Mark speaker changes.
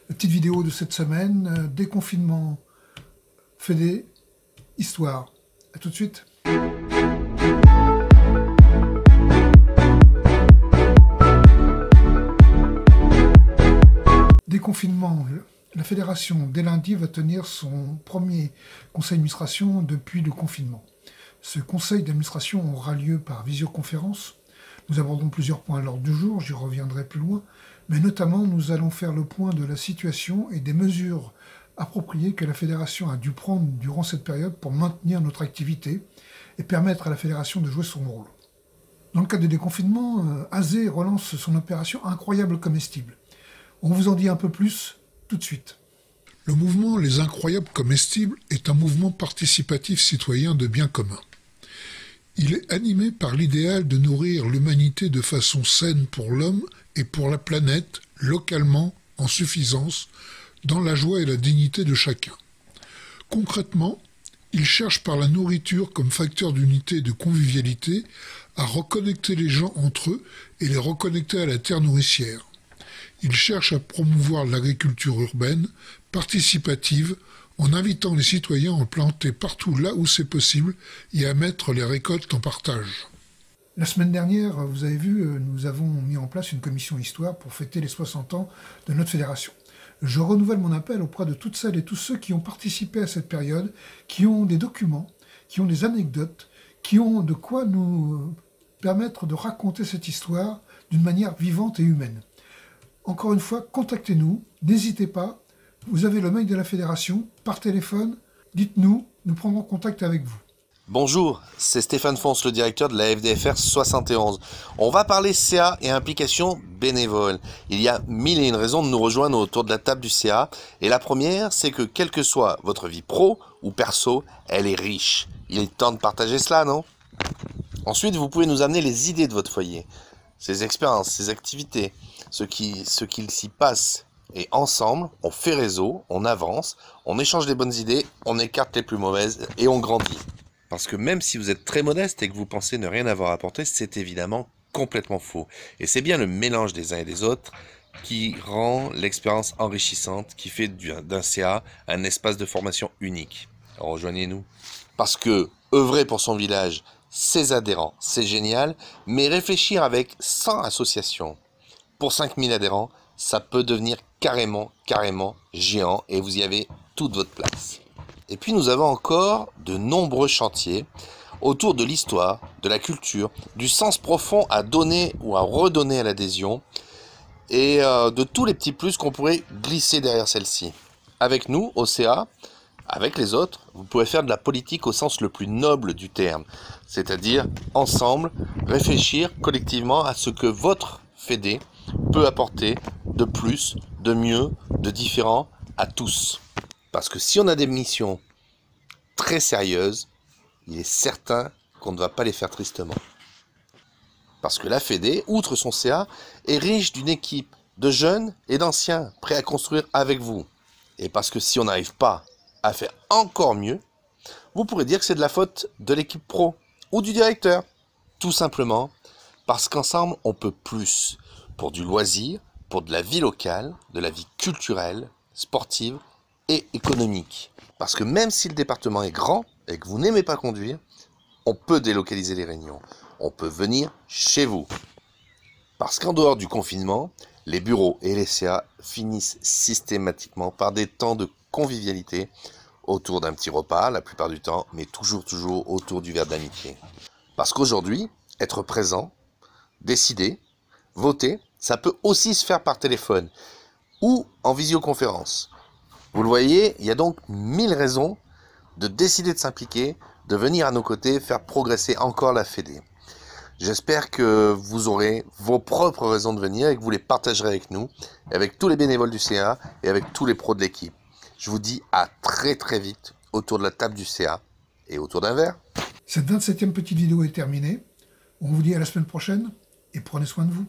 Speaker 1: La petite vidéo de cette semaine, déconfinement, Fédé, histoire. À tout de suite. Déconfinement. La fédération, dès lundi, va tenir son premier conseil d'administration depuis le confinement. Ce conseil d'administration aura lieu par visioconférence. Nous abordons plusieurs points à l'ordre du jour, j'y reviendrai plus loin, mais notamment nous allons faire le point de la situation et des mesures appropriées que la fédération a dû prendre durant cette période pour maintenir notre activité et permettre à la fédération de jouer son rôle. Dans le cadre du déconfinement, Azé relance son opération Incroyable Comestibles. On vous en dit un peu plus tout de suite.
Speaker 2: Le mouvement Les Incroyables Comestibles est un mouvement participatif citoyen de bien commun. Il est animé par l'idéal de nourrir l'humanité de façon saine pour l'homme et pour la planète, localement, en suffisance, dans la joie et la dignité de chacun. Concrètement, il cherche par la nourriture comme facteur d'unité et de convivialité à reconnecter les gens entre eux et les reconnecter à la terre nourricière. Il cherche à promouvoir l'agriculture urbaine, participative, en invitant les citoyens à planter partout là où c'est possible et à mettre les récoltes en partage.
Speaker 1: La semaine dernière, vous avez vu, nous avons mis en place une commission histoire pour fêter les 60 ans de notre fédération. Je renouvelle mon appel auprès de toutes celles et tous ceux qui ont participé à cette période, qui ont des documents, qui ont des anecdotes, qui ont de quoi nous permettre de raconter cette histoire d'une manière vivante et humaine. Encore une fois, contactez-nous, n'hésitez pas. Vous avez le mail de la fédération, par téléphone, dites-nous, nous prendrons contact avec vous.
Speaker 3: Bonjour, c'est Stéphane Fons, le directeur de la FDFR 71. On va parler CA et implication bénévole. Il y a mille et une raisons de nous rejoindre autour de la table du CA. Et la première, c'est que quelle que soit votre vie pro ou perso, elle est riche. Il est temps de partager cela, non? Ensuite, vous pouvez nous amener les idées de votre foyer, ses expériences, ses activités, ce qu'il s'y passe. Et ensemble, on fait réseau, on avance, on échange les bonnes idées, on écarte les plus mauvaises et on grandit. Parce que même si vous êtes très modeste et que vous pensez ne rien avoir apporté, c'est évidemment complètement faux. Et c'est bien le mélange des uns et des autres qui rend l'expérience enrichissante, qui fait d'un CA un espace de formation unique. Alors rejoignez-nous. Parce que œuvrer pour son village, ses adhérents, c'est génial, mais réfléchir avec 100 associations pour 5000 adhérents, ça peut devenir carrément géant et vous y avez toute votre place. Et puis nous avons encore de nombreux chantiers autour de l'histoire, de la culture, du sens profond à donner ou à redonner à l'adhésion et de tous les petits plus qu'on pourrait glisser derrière celle-ci. Avec nous, au CA, avec les autres, vous pouvez faire de la politique au sens le plus noble du terme, c'est-à-dire ensemble réfléchir collectivement à ce que votre fédé peut apporter de plus, de mieux, de différent à tous. Parce que si on a des missions très sérieuses, il est certain qu'on ne va pas les faire tristement. Parce que la Fédé, outre son CA, est riche d'une équipe de jeunes et d'anciens prêts à construire avec vous. Et parce que si on n'arrive pas à faire encore mieux, vous pourrez dire que c'est de la faute de l'équipe pro ou du directeur. Tout simplement parce qu'ensemble, on peut plus. Pour du loisir, pour de la vie locale, de la vie culturelle, sportive et économique. Parce que même si le département est grand et que vous n'aimez pas conduire, on peut délocaliser les réunions. On peut venir chez vous. Parce qu'en dehors du confinement, les bureaux et les CA finissent systématiquement par des temps de convivialité autour d'un petit repas, la plupart du temps, mais toujours autour du verre d'amitié. Parce qu'aujourd'hui, être présent, décider, voter, ça peut aussi se faire par téléphone ou en visioconférence. Vous le voyez, il y a donc 1000 raisons de décider de s'impliquer, de venir à nos côtés, faire progresser encore la Fédé. J'espère que vous aurez vos propres raisons de venir et que vous les partagerez avec nous, avec tous les bénévoles du CA et avec tous les pros de l'équipe. Je vous dis à très vite autour de la table du CA et autour d'un verre.
Speaker 1: Cette 27e petite vidéo est terminée. On vous dit à la semaine prochaine et prenez soin de vous.